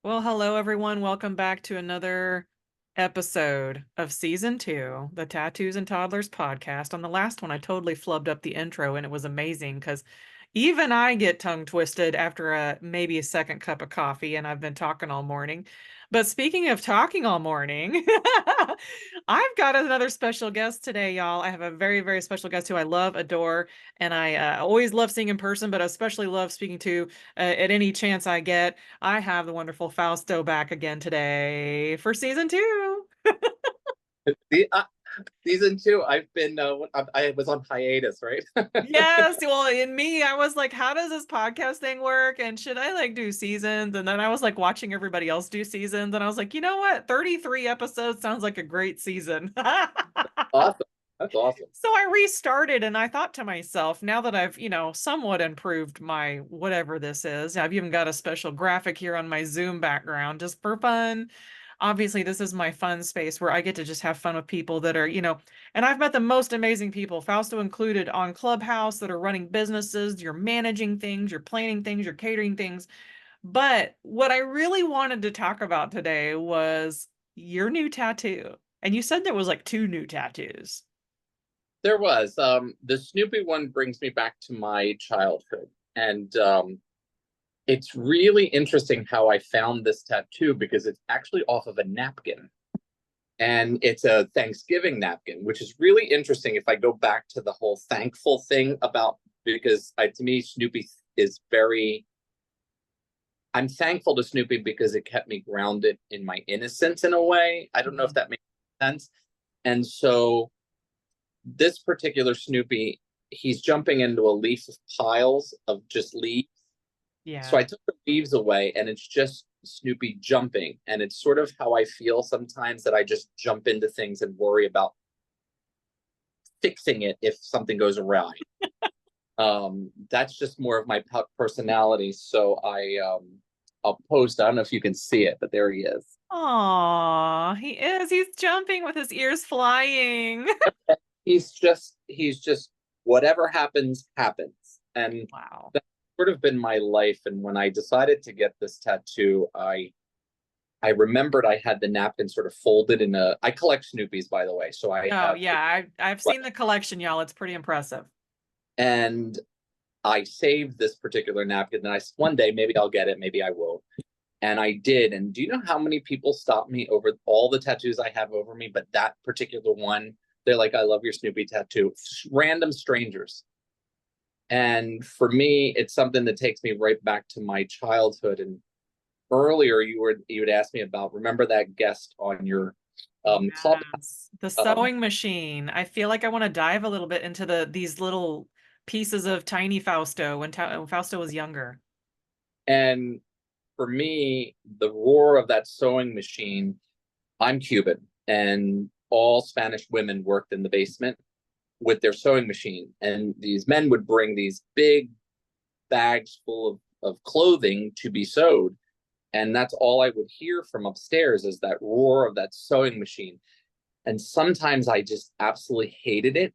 Well, hello everyone. Welcome back to another episode of season 2, the Tattoos and Toddlers podcast. On the last one, I totally flubbed up the intro and it was amazing because even I get tongue twisted after maybe a second cup of coffee and I've been talking all morning. But speaking of talking all morning, I've got another special guest today, y'all. I have a very, very special guest who I love, adore, and I always love seeing in person, but especially love speaking to at any chance I get. I have the wonderful Fausto back again today for season 2. The, season two, I've been, I was on hiatus, right? Yes, well, in me, I was like, how does this podcast thing work? And should I like do seasons? And then I was like watching everybody else do seasons, and I was like, you know what? 33 episodes sounds like a great season. Awesome. That's awesome. So I restarted and I thought to myself, now that I've, somewhat improved my whatever this is, I've even got a special graphic here on my Zoom background just for fun. Obviously, this is my fun space where I get to just have fun with people that are, and I've met the most amazing people, Fausto included, on Clubhouse that are running businesses. You're managing things, you're planning things, you're catering things. But what I really wanted to talk about today was your new tattoo. And you said there was like 2 new tattoos. There was, the Snoopy one brings me back to my childhood. And it's really interesting how I found this tattoo because it's actually off of a napkin. And it's a Thanksgiving napkin, which is really interesting if I go back to the whole thankful thing about, because to me, Snoopy is very, I'm thankful to Snoopy because it kept me grounded in my innocence in a way. I don't know if that makes sense. And so this particular Snoopy, he's jumping into a leaf of piles of just leaves. So Yeah. I took the leaves away and it's just Snoopy jumping. And it's sort of how I feel sometimes, that I just jump into things and worry about fixing it if something goes awry. That's just more of my personality. So I'll post. I don't know if you can see it, but there he is. Aw, he is. He's jumping with his ears flying. He's just whatever happens, happens. And Wow. that's sort of been my life. And when I decided to get this tattoo, I remembered I had the napkin sort of folded in a, I collect Snoopies, by the way. So I Oh, have, yeah, I've seen the collection, y'all. It's pretty impressive. and I saved this particular napkin. And one day maybe I'll get it, maybe I won't. And I did. And do you know how many people stop me over all the tattoos I have over me, but that particular one, they're like, "I love your Snoopy tattoo." Random strangers. And for me, it's something that takes me right back to my childhood. And earlier, you would ask me about, remember that guest on your club. Yes. The sewing machine. I feel like I want to dive a little bit into these little pieces of tiny Fausto when Fausto was younger. And for me, the roar of that sewing machine. I'm Cuban, and all Spanish women worked in the basement with their sewing machine. And these men would bring these big bags full of clothing to be sewed. And that's all I would hear from upstairs, is that roar of that sewing machine. And sometimes I just absolutely hated it.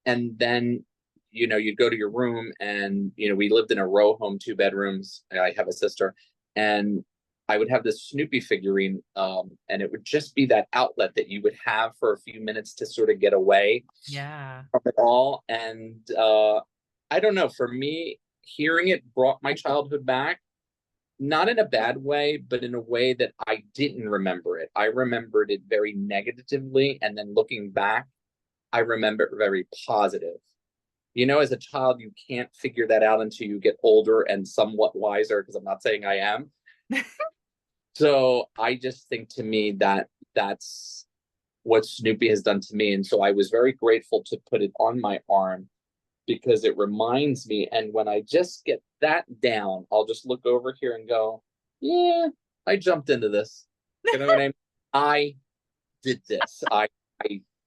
And then, you'd go to your room, and, we lived in a row home, 2 bedrooms. I have a sister. And I would have this Snoopy figurine, and it would just be that outlet that you would have for a few minutes to sort of get away Yeah. from it all. And I don't know, for me, hearing it brought my childhood back, not in a bad way, but in a way that I didn't remember it. I remembered it very negatively. And then looking back, I remember it very positive. As a child, you can't figure that out until you get older and somewhat wiser, because I'm not saying I am. So I just think, to me, that that's what Snoopy has done to me. And so I was very grateful to put it on my arm, because it reminds me. And when I just get that down, I'll just look over here and go, yeah, I jumped into this. You know what I mean? I did this. I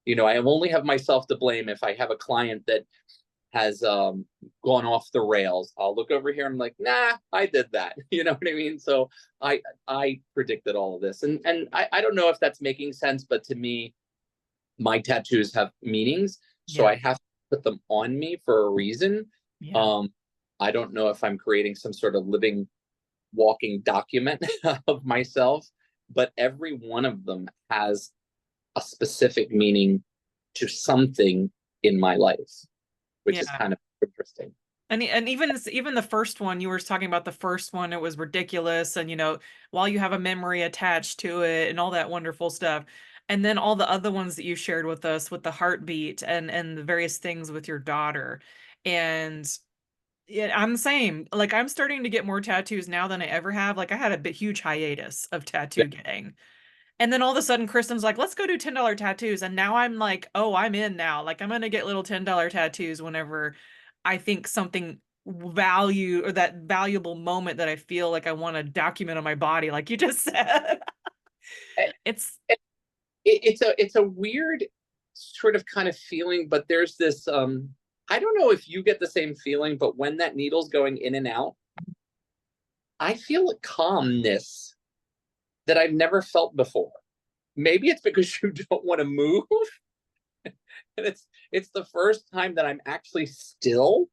only have myself to blame if I have a client that has gone off the rails. I'll look over here and I'm like, nah, I did that. You know what I mean? So I predicted all of this. And I don't know if that's making sense, but to me, my tattoos have meanings. So Yeah. I have to put them on me for a reason. Yeah. Um, I don't know if I'm creating some sort of living walking document of myself, but every one of them has a specific meaning to something in my life, which is Yeah. kind of interesting. And even the first one, you were talking about the first one, it was ridiculous, and while you have a memory attached to it and all that wonderful stuff. And then all the other ones that you shared with us with the heartbeat and the various things with your daughter. And yeah, I'm the same. Like, I'm starting to get more tattoos now than I ever have. Like, I had a big huge hiatus of Yeah. tattoo getting. And then all of a sudden, Kristen's like, let's go do $10 tattoos. And now I'm like, oh, I'm in now. Like, I'm going to get little $10 tattoos whenever I think something value or that valuable moment that I feel like I want to document on my body, like you just said. It's, It's a weird sort of kind of feeling, but there's this I don't know if you get the same feeling, but when that needle's going in and out, I feel a calmness that I've never felt before. Maybe it's because you don't want to move. And it's the first time that I'm actually still,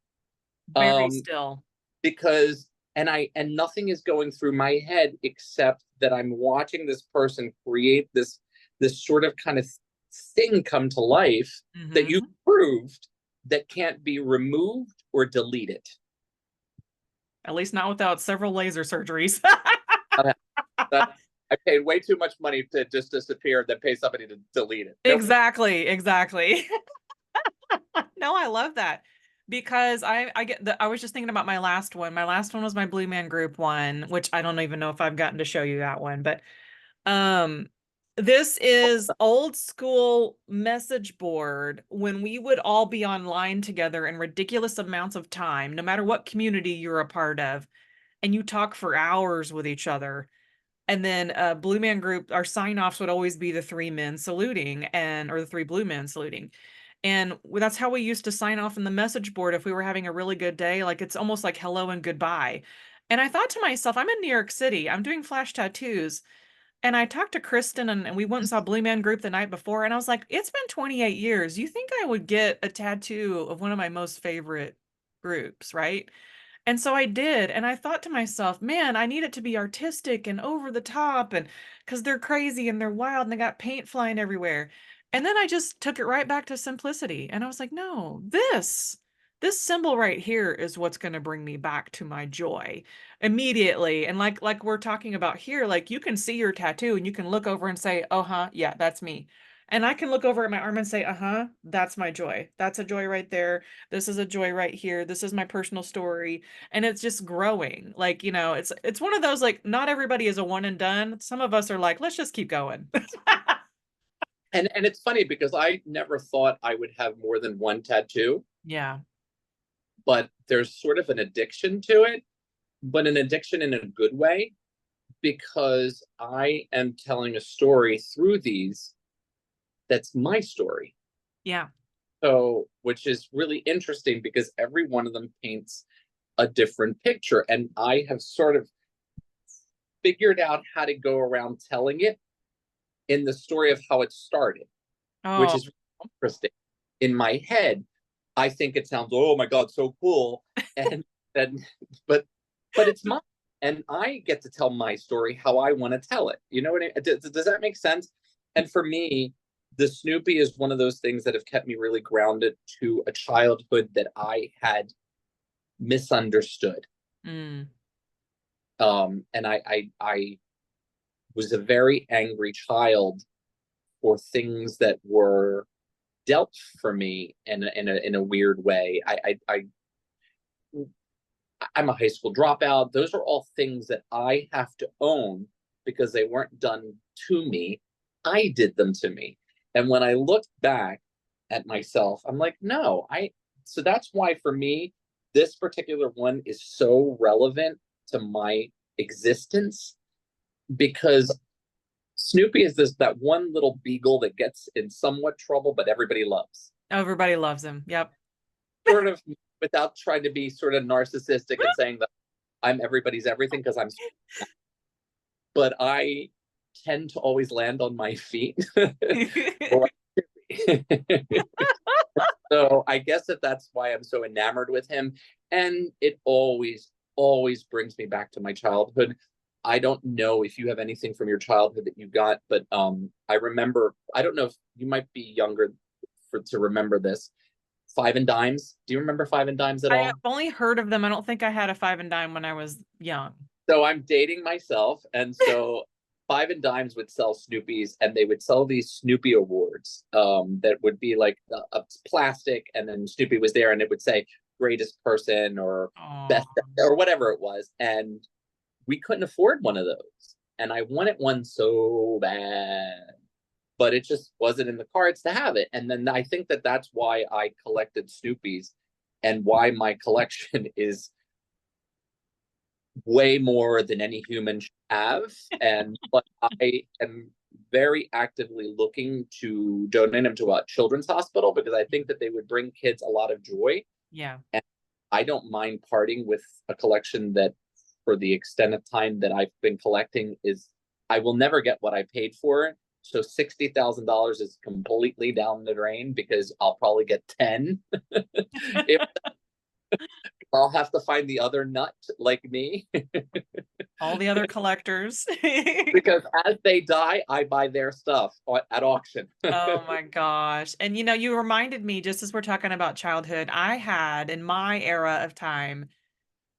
very um still. because and nothing is going through my head except that I'm watching this person create this sort of kind of thing come to life that you Hmm. proved that can't be removed or deleted. At least not without several laser surgeries. I paid way too much money to just disappear than pay somebody to delete it. Nope. Exactly, exactly. No, I love that because I was just thinking about my last one. My last one was my Blue Man Group one, which I don't even know if I've gotten to show you that one, but um this is old school message board when we would all be online together in ridiculous amounts of time, no matter what community you're a part of, and you talk for hours with each other. And then Blue Man Group, our sign-offs would always be the three men saluting or the three blue men saluting. And that's how we used to sign off in the message board if we were having a really good day. Like, it's almost like hello and goodbye. And I thought to myself, I'm in New York City. I'm doing flash tattoos. And I talked to Kristen and we went and saw Blue Man Group the night before. And I was like, it's been 28 years. You think I would get a tattoo of one of my most favorite groups, right? And so I did. And I thought to myself, man, I need it to be artistic and over the top, and because they're crazy and they're wild and they got paint flying everywhere. And then I just took it right back to simplicity. And I was like, no, this symbol right here is what's going to bring me back to my joy immediately. And like we're talking about here, like you can see your tattoo and you can look over and say, oh, huh, yeah, that's me. And I can look over at my arm and say, uh-huh, that's my joy. That's a joy right there. This is a joy right here. This is my personal story. And it's just growing. Like, it's one of those, like, not everybody is a one and done. Some of us are like, let's just keep going. And it's funny because I never thought I would have more than one tattoo, Yeah. but there's sort of an addiction to it, but an addiction in a good way because I am telling a story through these that's my story. Yeah. So, which is really interesting because every one of them paints a different picture. And I have sort of figured out how to go around telling it in the story of how it started, which Oh, is interesting. In my head, I think it sounds, oh my God, so cool. And then, but, but it's mine. And I get to tell my story how I want to tell it. You know what I mean? Does that make sense? And for me, the Snoopy is one of those things that have kept me really grounded to a childhood that I had misunderstood. mm, And I was a very angry child for things that were dealt for me in a weird way. I'm a high school dropout. Those are all things that I have to own because they weren't done to me. I did them to me. And when I look back at myself, I'm like, no, so that's why for me, this particular one is so relevant to my existence because Snoopy is that one little beagle that gets in somewhat trouble, but everybody loves. everybody loves him. Yep. Sort of without trying to be sort of narcissistic and saying that I'm everybody's everything because I'm, but I tend to always land on my feet. So I guess that's why I'm so enamored with him. And it always always brings me back to my childhood. I don't know if you have anything from your childhood that you got, but I remember, I don't know if you might be younger to remember this. Five and dimes. Do you remember five and dimes at I have all? only heard of them. I don't think I had a five and dime when I was young. So I'm dating myself, and so five and dimes would sell Snoopies, and they would sell these Snoopy awards that would be like a plastic, and then Snoopy was there, and it would say greatest person or Oh, best or whatever it was, and we couldn't afford one of those, and I wanted one so bad, but it just wasn't in the cards to have it. And then I think that that's why I collected Snoopies, and why my collection is way more than any human should have. And but I am very actively looking to donate them to a children's hospital, because I think that they would bring kids a lot of joy. yeah. And I don't mind parting with a collection that, for the extent of time that I've been collecting, is I will never get what I paid for it. So $60,000 is completely down the drain, because I'll probably get 10. If I'll have to find the other nut like me. All the other collectors. Because as they die, I buy their stuff at auction. Oh my gosh. And you reminded me, just as we're talking about childhood, I had in my era of time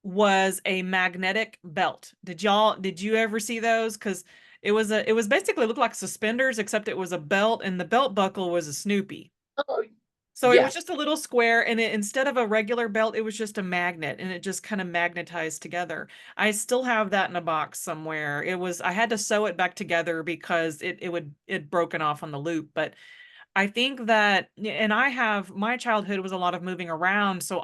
was a magnetic belt. Did you ever see those? Because it was basically looked like suspenders, except it was a belt and the belt buckle was a Snoopy. Oh, So it was yes. just a little square, and instead of a regular belt, it was just a magnet, and it just kind of magnetized together. I still have that in a box somewhere. I had to sew it back together because it broken off on the loop. But I think that, and my childhood was a lot of moving around. So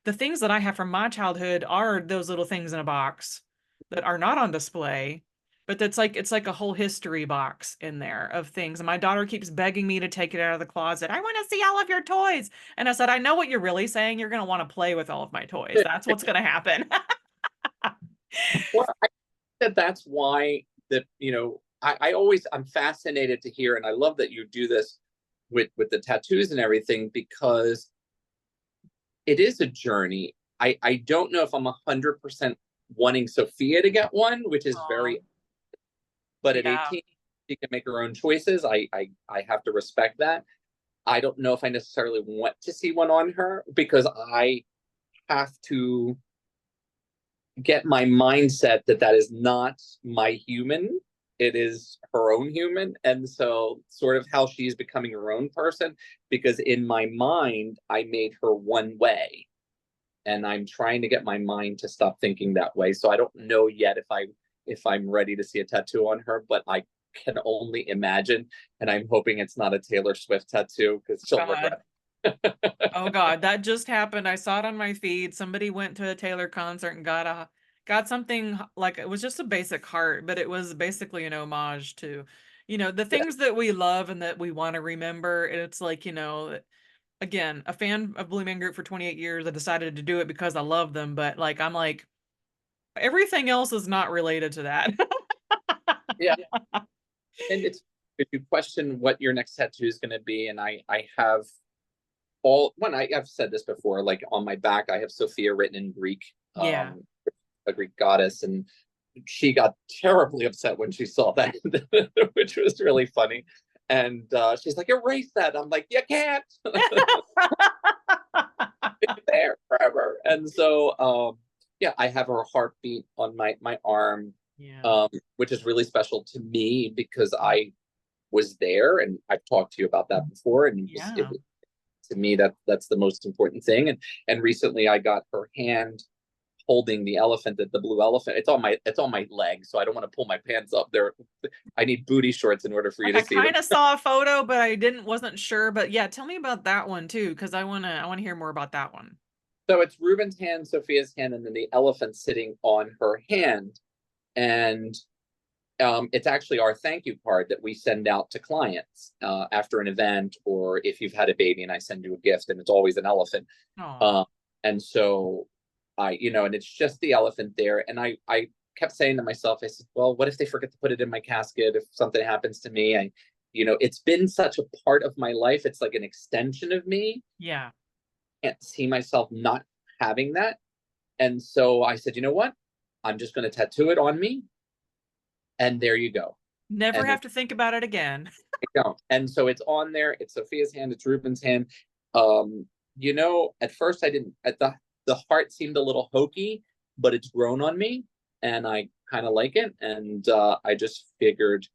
the things that I have from my childhood are those little things in a box that are not on display, but it's like a whole history box in there of things. And my daughter keeps begging me to take it out of the closet. I want to see all of your toys. And I said, I know what you're really saying. You're going to want to play with all of my toys. That's what's going to happen. Well, I think that that's why I'm fascinated to hear, and I love that you do this with the tattoos and everything, because it is a journey. I don't know if I'm 100% wanting Sophia to get one, which is Aw, very, but at yeah. 18, she can make her own choices. I have to respect that. I don't know if I necessarily want to see one on her, because I have to get my mindset that that is not my human. It is her own human. And so, sort of how she's becoming her own person, because in my mind, I made her one way. And I'm trying to get my mind to stop thinking that way. So I don't know yet if I'm ready to see a tattoo on her, but I can only imagine. And I'm hoping it's not a Taylor Swift tattoo, because she'll God. regret. Oh God, that just happened. I saw it on my feed. Somebody went to a Taylor concert and got something like it was just a basic heart, but it was basically an homage to, the Yeah. things that we love and that we want to remember. And it's like, again, a fan of Blue Man Group for 28 years. I decided to do it because I love them, but like I'm like everything else is not related to that. Yeah. And it's, if you question what your next tattoo is going to be, and I have I've said this before, like on my back, I have Sophia written in Greek, Yeah. a Greek goddess, and she got terribly upset when she saw that, which was really funny. And she's like, "Erase that." I'm like, "You can't. It's there forever." And so, yeah, I have her heartbeat on my arm, Yeah. which is really special to me, because I was there, and I've talked to you about that before, and Yeah. to me, that's the most important thing. And recently I got her hand holding the elephant, the blue elephant. It's on my leg, so I don't want to pull my pants up there. I need booty shorts in order for you Like to I see them. kind of saw a photo, but I wasn't sure. But yeah, tell me about that one too, because I wanna hear more about that one. So it's Ruben's hand, Sophia's hand, and then the elephant sitting on her hand. And it's actually our thank you card that we send out to clients after an event, or if you've had a baby and I send you a gift, and it's always an elephant. Oh, Uh, and so and it's just the elephant there. And I kept saying to myself, I said, well, what if they forget to put it in my casket? If something happens to me, it's been such a part of my life. It's like an extension of me. yeah. I can't see myself not having that. And so I said, you know what? I'm just going to tattoo it on me. And there you go. Never And have to think about it again. I don't. And so it's on there. It's Sophia's hand. It's Ruben's hand. Um, at first I didn't, at the heart seemed a little hokey, but it's grown on me and I kind of like it. And I just figured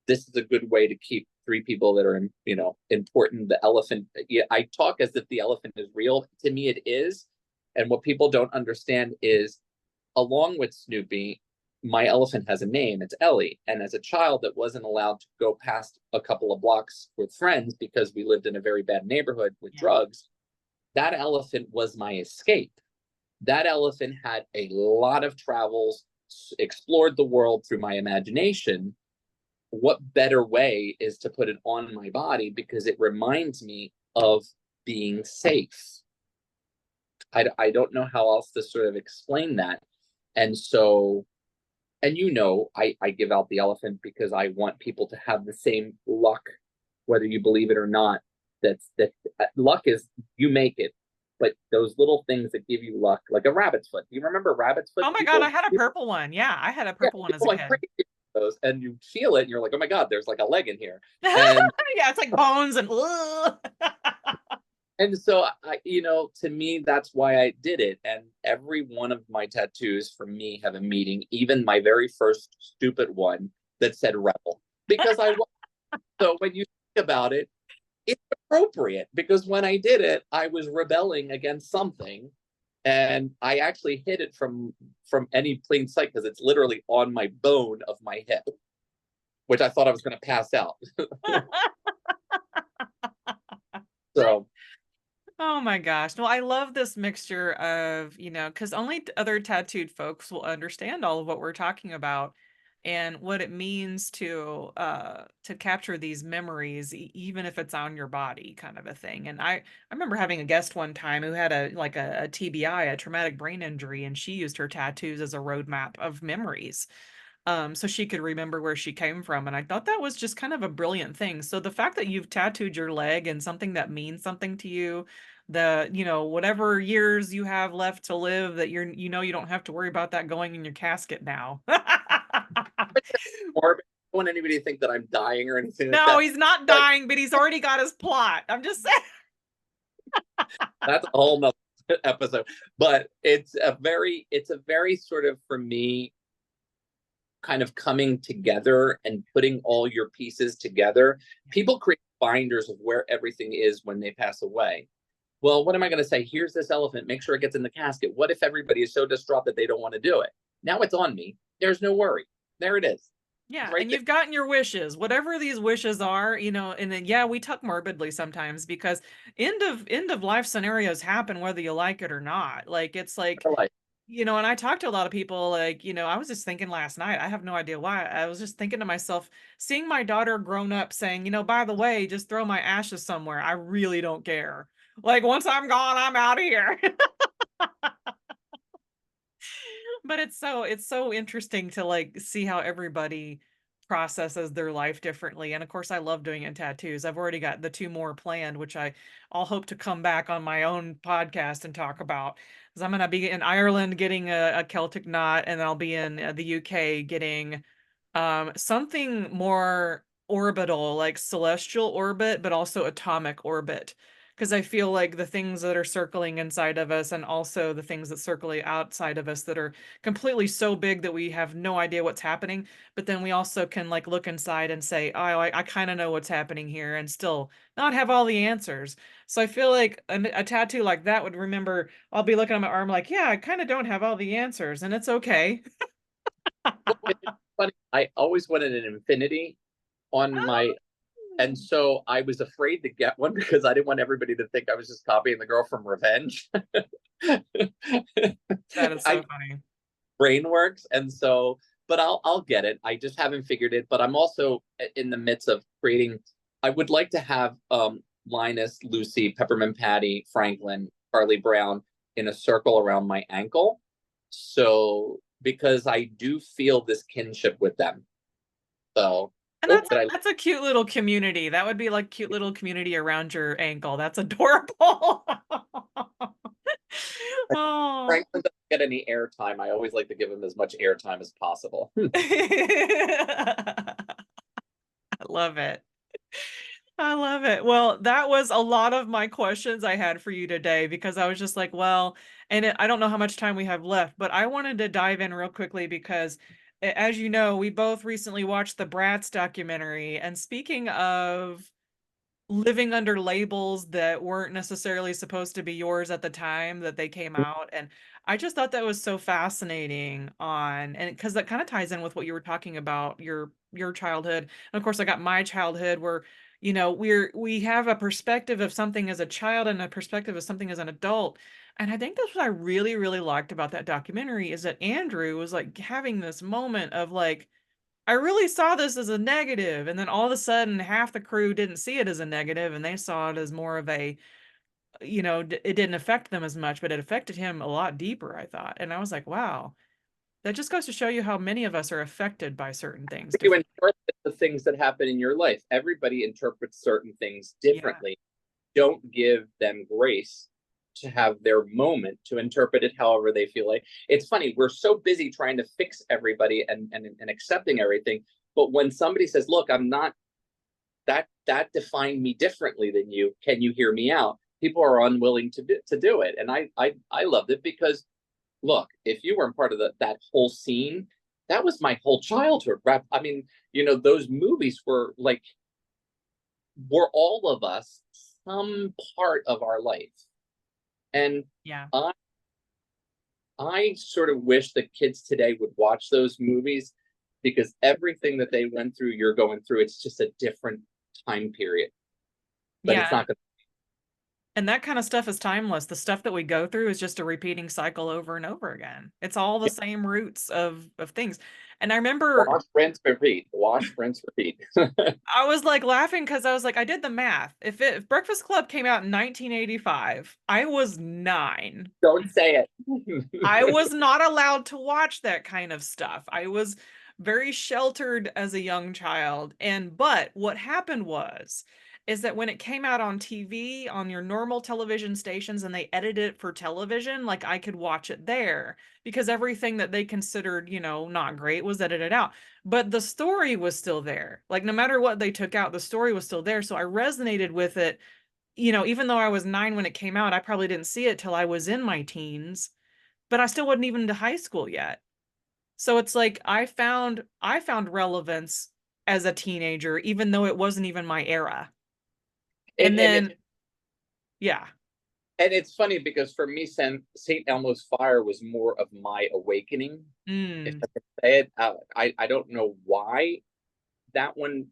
this is a good way to keep three people that are, important. The elephant, yeah, I talk as if the elephant is real. To me, it is. And what people don't understand is, along with Snoopy, my elephant has a name. It's Ellie. And as a child that wasn't allowed to go past a couple of blocks with friends because we lived in a very bad neighborhood with drugs, that elephant was my escape. That elephant had a lot of travels, explored the world through my imagination. What better way is to put it on my body, because it reminds me of being safe. I don't know how else to sort of explain that. And so, and I give out the elephant because I want people to have the same luck, whether you believe it or not. That luck is, you make it, but those little things that give you luck, like a rabbit's foot. Do you remember rabbit's foot? Oh my God, I had a purple one. Yeah, I had a purple one as a Like kid. those, and you feel it, and you're like, oh my God, there's like a leg in here. And yeah, it's like bones and. And so, to me, that's why I did it. And every one of my tattoos for me have a meaning, even my very first stupid one that said rebel. Because so when you think about it, it's appropriate, because when I did it, I was rebelling against something. And I actually hid it from any plain sight, because it's literally on my bone of my hip, which I thought I was going to pass out. So. Oh my gosh. Well, I love this mixture of, because only other tattooed folks will understand all of what we're talking about and what it means to capture these memories, even if it's on your body, kind of a thing. And I remember having a guest one time who had a TBI, a traumatic brain injury, and she used her tattoos as a roadmap of memories. So she could remember where she came from. And I thought that was just kind of a brilliant thing. So the fact that you've tattooed your leg and something that means something to you, whatever years you have left to live, that you don't have to worry about that going in your casket now. Or I don't want anybody to think that I'm dying or anything like No, that. he's not But dying, but he's already got his plot. I'm just saying. that's a whole nother episode. But it's a very sort of, for me, kind of coming together and putting all your pieces together. People create binders of where everything is when they pass away. Well, what am I going to say? Here's this elephant. Make sure it gets in the casket. What if everybody is so distraught that they don't want to do it? Now it's on me. There's no worry. There it is. Yeah, Right and there. you've gotten your wishes, whatever these wishes are, and then yeah, we talk morbidly sometimes because end of life scenarios happen whether you like it or not. Like it's like, Like, and I talk to a lot of people, like, I was just thinking last night, I have no idea why. I was just thinking to myself, seeing my daughter grown up saying, by the way, just throw my ashes somewhere. I really don't care. Like once I'm gone, I'm out of here. But it's so interesting to like see how everybody processes their life differently. And of course, I love doing it in tattoos. I've already got the two more planned, which I'll hope to come back on my own podcast and talk about. Because I'm gonna be in Ireland getting a Celtic knot, and I'll be in the UK getting something more orbital, like celestial orbit, but also atomic orbit. Because I feel like the things that are circling inside of us and also the things that circle outside of us that are completely so big that we have no idea what's happening, but then we also can like look inside and say, oh, I kind of know what's happening here and still not have all the answers. So I feel like a tattoo like that would remember, I'll be looking at my arm like, yeah, I kind of don't have all the answers and it's okay. it's funny. I always wanted an infinity on my, and so I was afraid to get one because I didn't want everybody to think I was just copying the girl from Revenge. That is I so funny. brain works, and so, but I'll get it. I just haven't figured it. But I'm also in the midst of creating. I would like to have Linus, Lucy, Peppermint Patty, Franklin, Charlie Brown in a circle around my ankle. So because I do feel this kinship with them. So. And Oh, did I that's a cute little community. That would be like cute little community around your ankle. That's adorable. Oh. Franklin doesn't get any airtime, I always like to give them as much airtime as possible. I love it. I love it. Well, that was a lot of my questions I had for you today because I was just like, well, I don't know how much time we have left, but I wanted to dive in real quickly because, as you know, we both recently watched the Brats documentary. And speaking of living under labels that weren't necessarily supposed to be yours at the time that they came out, and I just thought that was so fascinating and because that kind of ties in with what you were talking about your childhood. And of course I got my childhood where we have a perspective of something as a child and a perspective of something as an adult. And I think that's what I really really liked about that documentary, is that Andrew was like having this moment of like, I really saw this as a negative, and then all of a sudden half the crew didn't see it as a negative and they saw it as more of a, it didn't affect them as much, but it affected him a lot deeper, I thought. And I was like, wow, that just goes to show you how many of us are affected by certain things You differently. interpret the things that happen in your life. Everybody interprets certain things Yeah. differently. Don't give them grace to have their moment to interpret it however they feel like. It's funny, we're so busy trying to fix everybody and accepting everything. But when somebody says, look, I'm not that defined me differently than you. Can you hear me out? People are unwilling to do it. And I loved it because look, if you weren't part of that whole scene, that was my whole childhood. I mean, those movies were all of us some part of our life. And Yeah. I I sort of wish that kids today would watch those movies because everything that they went through, you're going through. It's just a different time period, but it's Yeah. not going And that kind of stuff is timeless. The stuff that we go through is just a repeating cycle over and over again. It's all the to same roots of things. And I remember wash, rinse, repeat, wash, rinse, repeat. I was like laughing because I was like, I did the math. If Breakfast Club came out in 1985, I was 9. Don't say I it. was not allowed to watch that kind of stuff. I was very sheltered as a young child. But what happened is that when it came out on TV, on your normal television stations, and they edited it for television, like I could watch it there because everything that they considered, not great was edited out. But the story was still there. Like no matter what they took out, the story was still there. So I resonated with it. Even though I was 9 when it came out, I probably didn't see it till I was in my teens, but I still wasn't even into high school yet. So it's like I found relevance as a teenager, even though it wasn't even my era. and And and then, it, yeah. and it's funny because for me, Saint Elmo's Fire was more of my awakening, if Mm. I could say it. I don't know why that one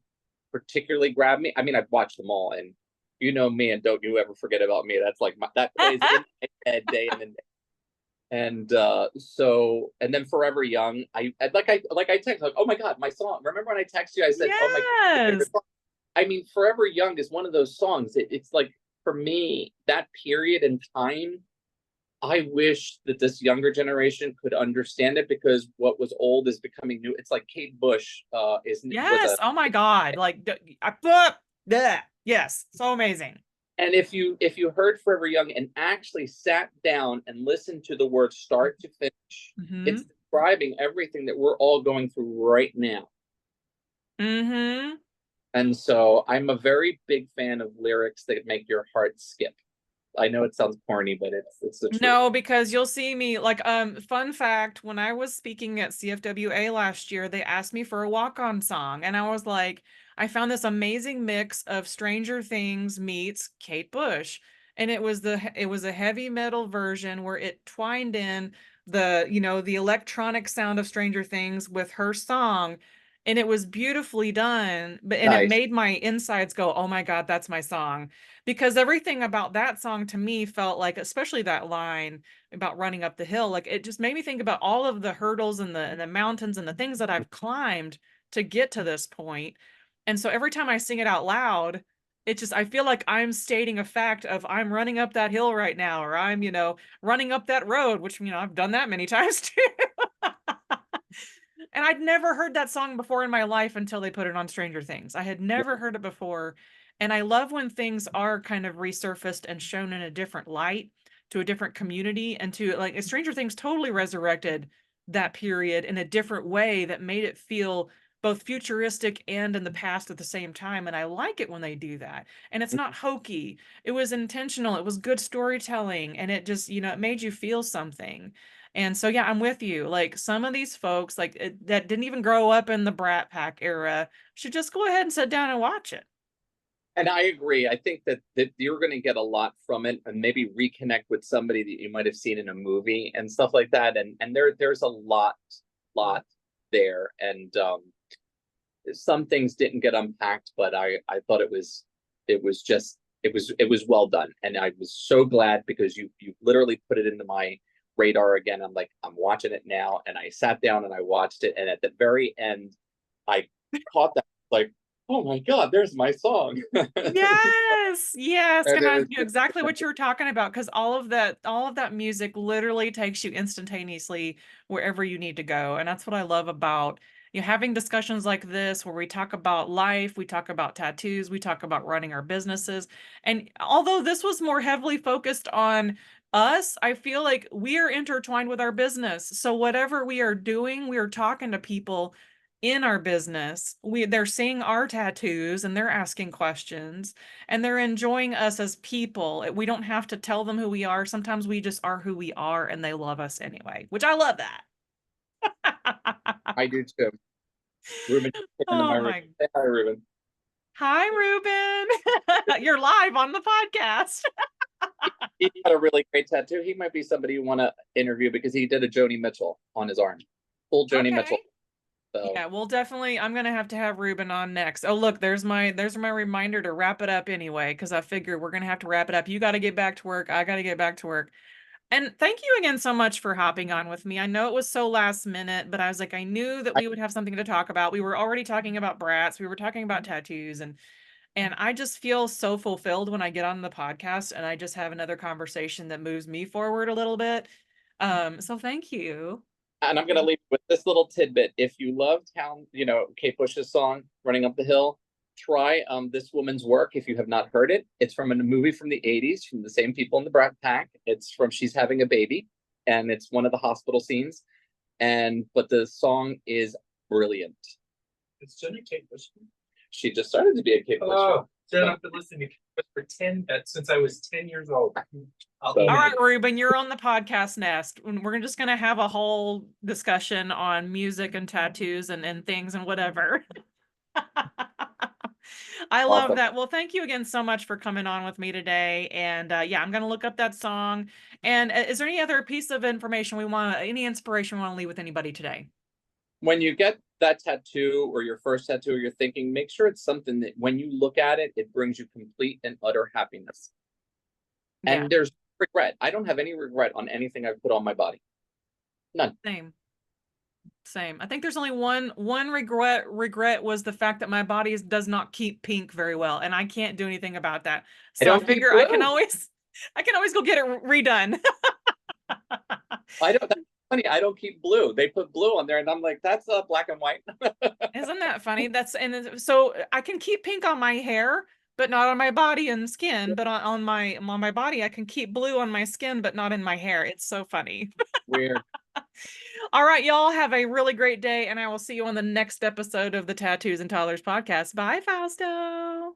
particularly grabbed me. I mean, I've watched them all, and you know me, and don't you ever forget about me. That's like that plays in my head day in and day. And and then Forever Young. I text like, oh my god, my song. Remember when I texted you? I said, oh my god, my Yes. favorite song. I mean, Forever Young is one of those songs. It's like for me that period in time. I wish that this younger generation could understand it because what was old is becoming new. It's like Kate Bush is was Yes. a Oh my God. Like, yes. So amazing. and if you heard Forever Young and actually sat down and listened to the words start to finish, it's Mm-hmm. describing everything that we're all going through right now. Mm-hmm. And so I'm a very big fan of lyrics that make your heart skip. I know it sounds corny, but it's the truth. No, because you'll see me like fun fact, when I was speaking at CFWA last year, they asked me for a walk-on song and I was like, I found this amazing mix of Stranger Things meets Kate Bush. And it was a heavy metal version where it twined in the electronic sound of Stranger Things with her song, and it was beautifully done, and it Nice. made my insides go, "Oh my God, that's my song." Because everything about that song to me felt like, especially that line about running up the hill, like it just made me think about all of the hurdles and the mountains and the things that I've climbed to get to this point. And so every time I sing it out loud, I feel like I'm stating a fact of I'm running up that hill right now, or I'm, running up that road, which, I've done that many times too. And I'd never heard that song before in my life until they put it on Stranger Things. I had never heard it before. And I love when things are kind of resurfaced and shown in a different light to a different community, and to like Stranger Things totally resurrected that period in a different way that made it feel both futuristic and in the past at the same time. And I like it when they do that. And it's not hokey. It was intentional. It was good storytelling. And it just, it made you feel something. And so, yeah, I'm with you. Like some of these folks that didn't even grow up in the Brat Pack era should just go ahead and sit down and watch it. And I agree. I think that you're going to get a lot from it, and maybe reconnect with somebody that you might have seen in a movie and stuff like that. And there's a lot there. And some things didn't get unpacked, but I thought it was well done. And I was so glad, because you literally put it into my radar again. I'm like, I'm watching it now. And I sat down and I watched it. And at the very end, I caught that, like, oh my God, there's my song. Yes. And And it I was knew exactly what you were talking about, because all of that music literally takes you instantaneously wherever you need to go. And that's what I love about having discussions like this, where we talk about life, we talk about tattoos, we talk about running our businesses. And although this was more heavily focused on us, I feel like we are intertwined with our business. So whatever we are doing, we are talking to people in our business. They're seeing our tattoos and they're asking questions and they're enjoying us as people. We don't have to tell them who we are. Sometimes we just are who we are and they love us anyway, which I love that. I do too. Ruben, Oh my. say hi, Ruben. Hi, Ruben. You're live on the podcast. He had a really great tattoo. He might be somebody you want to interview, because he did a Joni Mitchell on his arm. Full Joni Okay. Mitchell. So Yeah, we'll definitely, I'm gonna have to have Ruben on next. Oh, look, there's my reminder to wrap it up anyway, because I figure we're gonna have to wrap it up. You got to get back to work. I got to get back to work. And thank you again so much for hopping on with me. I know it was so last minute, but I was like, I knew that I, we would have something to talk about. We were already talking about brats. We were talking about tattoos, and I just feel so fulfilled when I get on the podcast and I just have another conversation that moves me forward a little bit. So thank you. and I'm gonna leave with this little tidbit. If you love Kate Bush's song "Running Up the Hill," try this woman's work if you have not heard it. It's from a movie from the '80s, from the same people in the Brat Pack. It's from She's Having a Baby, and it's one of the hospital scenes. But the song is brilliant. It's Jenny Kate Bush. She just started to be a Kate Bush. Oh, Jen, I've been listening to Kate Bush for since I was 10 years old. All right, Ruben, you're on the podcast nest. We're just going to have a whole discussion on music and tattoos and things and whatever. I love Awesome. that. Well, thank you again so much for coming on with me today. And yeah, I'm going to look up that song. And is there any other piece of information any inspiration we want to leave with anybody today? When you get that tattoo, or your first tattoo, or you're thinking, make sure it's something that when you look at it, it brings you complete and utter happiness. Yeah. And there's regret. I don't have any regret on anything I've put on my body. None. Same. I think there's only one regret. Regret was the fact that my body does not keep pink very well, and I can't do anything about that. So I figure I can always go get it redone. I don't. That's funny. I don't keep blue. They put blue on there, and I'm like, that's black and white. Isn't that funny? So I can keep pink on my hair, but not on my body and skin. But on my body, I can keep blue on my skin, but not in my hair. It's so funny. Weird. All right, y'all have a really great day, and I will see you on the next episode of the Tattoos and Toddlers podcast. Bye, Fausto.